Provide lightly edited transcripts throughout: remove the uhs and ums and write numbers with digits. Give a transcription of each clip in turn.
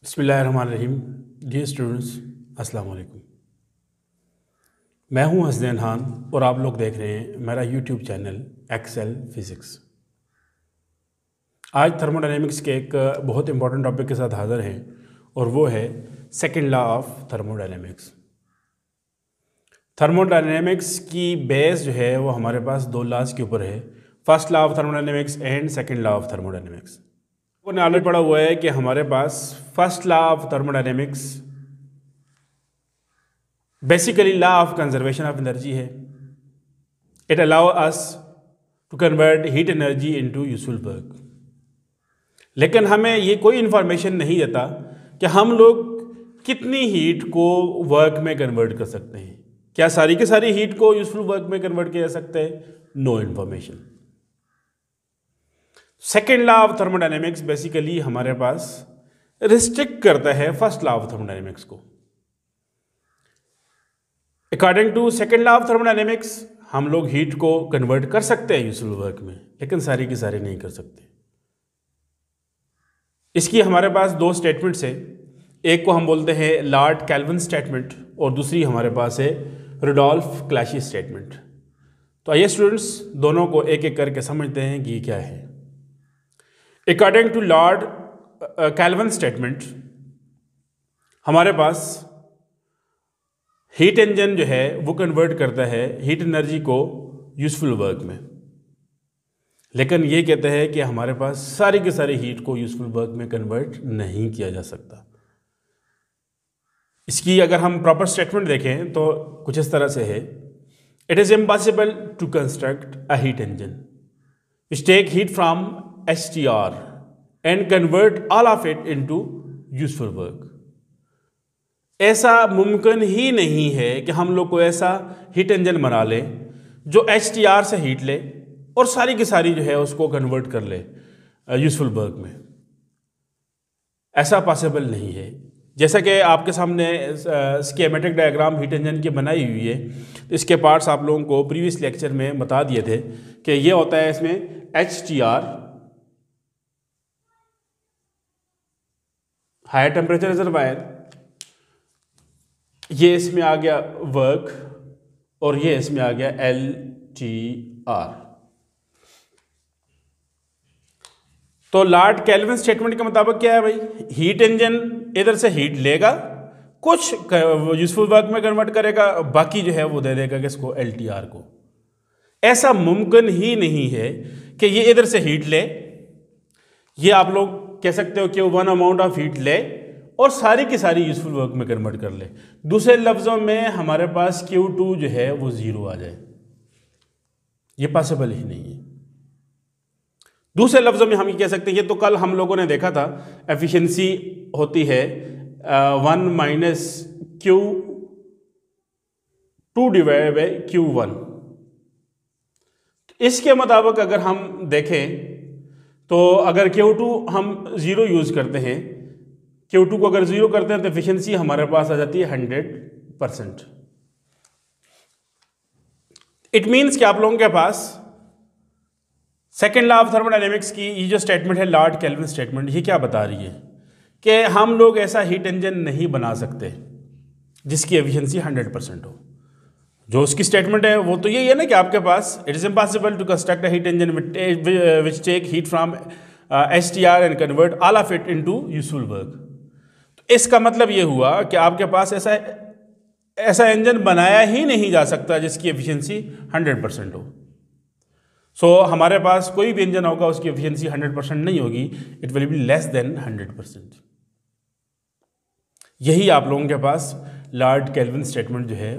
बिस्मिल्लाहिर्रहमानिर्रहीम। Dear students, अस्सलाम वालेकुम। मैं हूं हसनैन खान और आप लोग देख रहे हैं मेरा यूट्यूब चैनल एक्सेल फिज़िक्स। आज थर्मोडायनेमिक्स के एक बहुत इंपॉर्टेंट टॉपिक के साथ हाज़िर हैं और वो है second law of thermodynamics. Thermodynamics की बेस जो है वो हमारे पास दो लॉज के ऊपर है, first law of thermodynamics and second law of thermodynamics. ने ऑलरेडी पढ़ा हुआ है कि हमारे पास first law of thermodynamics basically law of conservation of energy है। It allow us to convert heat energy into useful work. लेकिन हमें ये कोई इंफॉर्मेशन नहीं देता कि हम लोग कितनी हीट को वर्क में कन्वर्ट कर सकते हैं। क्या सारी की सारी हीट को यूजफुल वर्क में कन्वर्ट किया जा सकता है? No information. Second law of thermodynamics basically हमारे पास रिस्ट्रिक्ट करता है फर्स्ट लॉ ऑफ थर्मोडायनेमिक्स को। According to second law of thermodynamics हम लोग हीट को कन्वर्ट कर सकते हैं यूजफुल वर्क में, लेकिन सारी की सारी नहीं कर सकते। इसकी हमारे पास दो स्टेटमेंट्स है, एक को हम बोलते हैं लॉर्ड केल्विन स्टेटमेंट और दूसरी हमारे पास है रुडोल्फ क्लैशी स्टेटमेंट। तो आइए स्टूडेंट्स दोनों को एक एक करके समझते हैं कि ये क्या है। According to Lord Kelvin statement हमारे पास हीट इंजन जो है वो कन्वर्ट करता है हीट एनर्जी को यूजफुल वर्क में, लेकिन ये कहते हैं कि हमारे पास सारी की सारी हीट को यूजफुल वर्क में कन्वर्ट नहीं किया जा सकता। इसकी अगर हम प्रॉपर स्टेटमेंट देखें तो कुछ इस तरह से है, it is impossible to construct a heat engine which take heat from HTR and convert all of it into useful work। ऐसा मुमकिन ही नहीं है कि हम लोग को ऐसा हीट इंजन बना ले जो HTR से हीट ले और सारी की सारी जो है उसको कन्वर्ट कर ले यूजफुल वर्क में। ऐसा पॉसिबल नहीं है। जैसा कि आपके सामने स्कीमेटिक डायग्राम हीट इंजन की बनाई हुई है, तो इसके पार्ट्स आप लोगों को प्रीवियस लेक्चर में बता दिए थे कि ये होता है इसमें HTR हायर टेम्परेचर रिजर्वायर, ये इसमें आ गया वर्क और ये इसमें आ गया LTR। तो लॉर्ड केल्विन स्टेटमेंट के मुताबिक क्या है भाई, हीट इंजन इधर से हीट लेगा, कुछ यूजफुल वर्क में कन्वर्ट करेगा, बाकी जो है वो दे देगा किसको? LTR को। ऐसा मुमकिन ही नहीं है कि ये इधर से हीट ले, ये आप लोग कह सकते हो कि वो वन अमाउंट ऑफ हीट ले और सारी की सारी यूजफुल वर्क में कन्वर्ट कर ले। दूसरे लफ्जों में हमारे पास Q2 जो है वो जीरो आ जाए, ये पॉसिबल ही नहीं है। दूसरे लफ्जों में हम ये कह सकते हैं, ये तो कल हम लोगों ने देखा था, एफिशिएंसी होती है 1 minus Q2 divide by Q1। इसके मुताबिक अगर हम देखें तो अगर Q2 हम ज़ीरो यूज़ करते हैं, Q2 को अगर ज़ीरो करते हैं तो एफिशिएंसी हमारे पास आ जाती है 100%। इट मीन्स कि आप लोगों के पास सेकेंड लॉ ऑफ थर्मोडायनेमिक्स की ये जो स्टेटमेंट है लॉर्ड केल्विन स्टेटमेंट, ये क्या बता रही है कि हम लोग ऐसा हीट इंजन नहीं बना सकते जिसकी एफिशिएंसी 100% हो। जो उसकी स्टेटमेंट है वो तो यही है ना कि आपके पास it is impossible to construct a heat engine which take heat from HTR and convert all of it into useful work. तो इसका मतलब ये हुआ कि आपके पास ऐसा इंजन बनाया ही नहीं जा सकता जिसकी एफिशिएंसी 100% हो। सो हमारे पास कोई भी इंजन होगा उसकी एफिशिएंसी 100% नहीं होगी, it will be less than 100%। यही आप लोगों के पास लॉर्ड केल्विन स्टेटमेंट जो है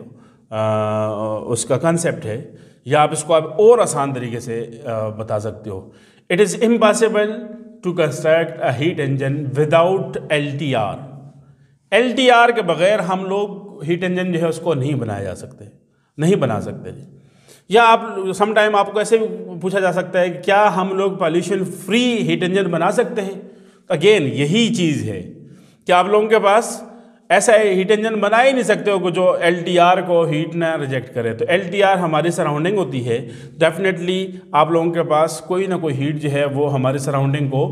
उसका कंसेप्ट है, या आप इसको आप और आसान तरीके से बता सकते हो। It is impossible to construct a heat engine without LTR। LTR के बगैर हम लोग हीट इंजन जो है उसको नहीं बना सकते। या आप समटाइम आपको ऐसे भी पूछा जा सकता है कि क्या हम लोग पॉल्यूशन फ्री हीट इंजन बना सकते हैं? तो अगेन यही चीज़ है कि आप लोगों के पास ऐसा हीट इंजन बना ही नहीं सकते हो जो LTR को हीट ना रिजेक्ट करे। तो LTR हमारी सराउंडिंग होती है, डेफिनेटली आप लोगों के पास कोई ना कोई हीट जो है वो हमारी सराउंडिंग को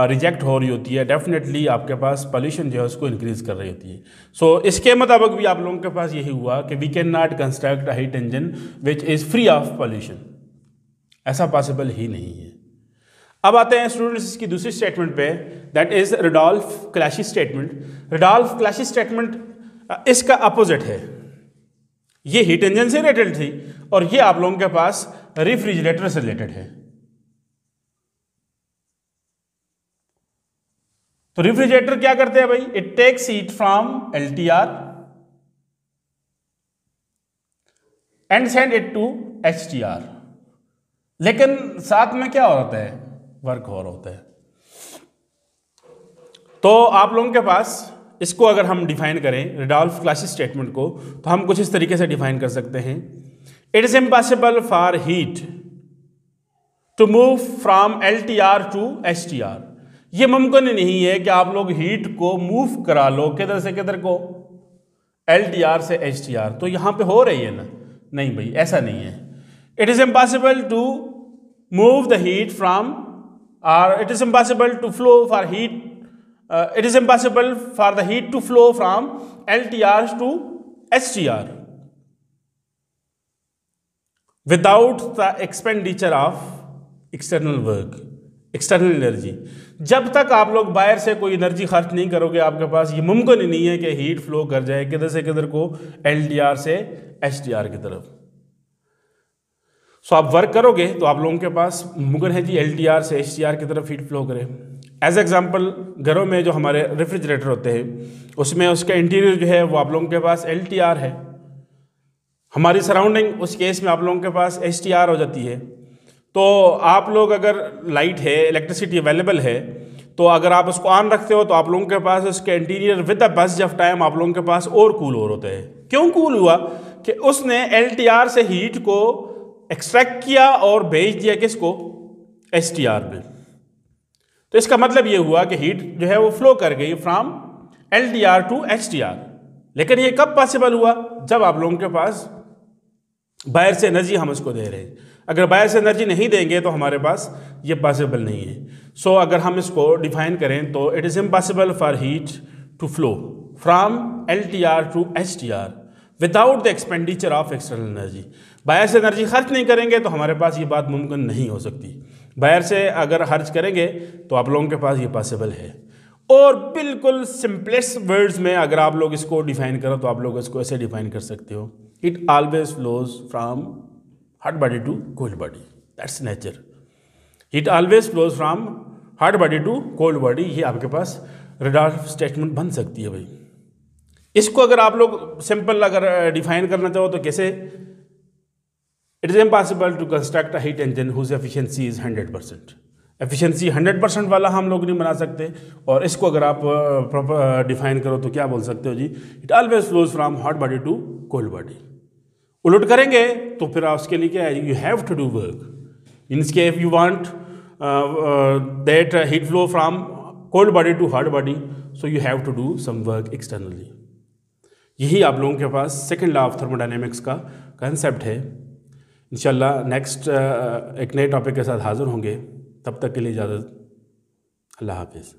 रिजेक्ट हो रही होती है, डेफिनेटली आपके पास पॉल्यूशन जो है उसको इंक्रीज कर रही होती है। सो इसके मुताबिक भी आप लोगों के पास यही हुआ कि we can not construct a heat engine which is free of pollution, ऐसा पॉसिबल ही नहीं है। अब आते हैं स्टूडेंट्स की दूसरी स्टेटमेंट पे, that is Rudolf Clausius statement. Rudolf Clausius statement इसका अपोजिट है। ये हीट इंजन से रिलेटेड थी और ये आप लोगों के पास रेफ्रिजरेटर से रिलेटेड है। तो रेफ्रिजरेटर क्या करते हैं भाई, it takes heat from LTR and send it to HTR, लेकिन साथ में क्या हो रहा है, वर्क और होता है। तो आप लोगों के पास इसको अगर हम डिफाइन करें रुडोल्फ क्लैशी स्टेटमेंट को, तो हम कुछ इस तरीके से डिफाइन कर सकते हैं। It is impossible for heat to move from LTR to HTR। ये मुमकिन नहीं है कि आप लोग हीट को मूव करा लो किधर से किधर को, LTR से HTR। तो यहां पे हो रही है ना, नहीं भाई ऐसा नहीं है। It is impossible to move the heat from or it is impossible to flow for heat it is impossible for the heat to flow from LTR to HTR without the expenditure of external work, external energy। जब तक आप लोग बाहर से कोई energy खर्च नहीं करोगे आपके पास ये मुमकिन ही नहीं है कि हीट फ्लो कर जाए किधर से किधर को, LTR से HTR की तरफ। सो आप वर्क करोगे तो आप लोगों के पास मुमकिन है जी LTR से HTR की तरफ हीट फ्लो करे। एज एग्जांपल घरों में जो हमारे रेफ्रिजरेटर होते हैं उसमें उसका इंटीरियर जो है वो आप लोगों के पास LTR है, हमारी सराउंडिंग उस केस में आप लोगों के पास HTR हो जाती है। तो आप लोग अगर लाइट है, इलेक्ट्रिसिटी अवेलेबल है, तो अगर आप उसको ऑन रखते हो तो आप लोगों के पास उसके interior with the passage of time आप लोगों के पास और कूल और होता है। क्यों कूल हुआ कि उसने LTR से हीट को एक्सट्रैक्ट किया और भेज दिया किसको, HTR में। तो इसका मतलब ये हुआ कि हीट जो है वो फ्लो कर गई फ्रॉम LTR टू HTR। लेकिन ये कब पॉसिबल हुआ, जब आप लोगों के पास बाहर से एनर्जी हम उसको दे रहे हैं। अगर बाहर से एनर्जी नहीं देंगे तो हमारे पास ये पॉसिबल नहीं है। सो अगर हम इसको डिफाइन करें तो it is impossible for heat to flow from LTR to HTR without the expenditure of external energy. बाहर से एनर्जी खर्च नहीं करेंगे तो हमारे पास ये बात मुमकिन नहीं हो सकती। बाहर से अगर खर्च करेंगे तो आप लोगों के पास ये पॉसिबल है। और बिल्कुल सिंपलेस्ट वर्ड्स में अगर आप लोग इसको डिफाइन करो तो आप लोग इसको ऐसे डिफाइन कर सकते हो, it always flows from hot body to cold body, that's nature. It always flows from hot body to cold body, ये आपके पास रुडोल्फ स्टेटमेंट बन सकती है भाई। इसको अगर आप लोग सिंपल अगर डिफाइन करना चाहो तो कैसे, it is impossible to construct a heat engine whose efficiency is 100%। Efficiency 100% वाला हम लोग नहीं बना सकते। और इसको अगर आप प्रॉपर डिफाइन करो तो क्या बोल सकते हो जी, it always flows from hot body to cold body. उलट करेंगे तो फिर उसके लिए क्या है, you have to do work. Means के if you want that heat flow from cold body to hot body, so you have to do some work externally. यही आप लोगों के पास सेकंड लॉ ऑफ थर्मोडायनेमिक्स का कंसेप्ट है। इंशाल्लाह next एक नए टॉपिक के साथ हाज़िर होंगे, तब तक के लिए इजाज़त, अल्लाह हाफिज़।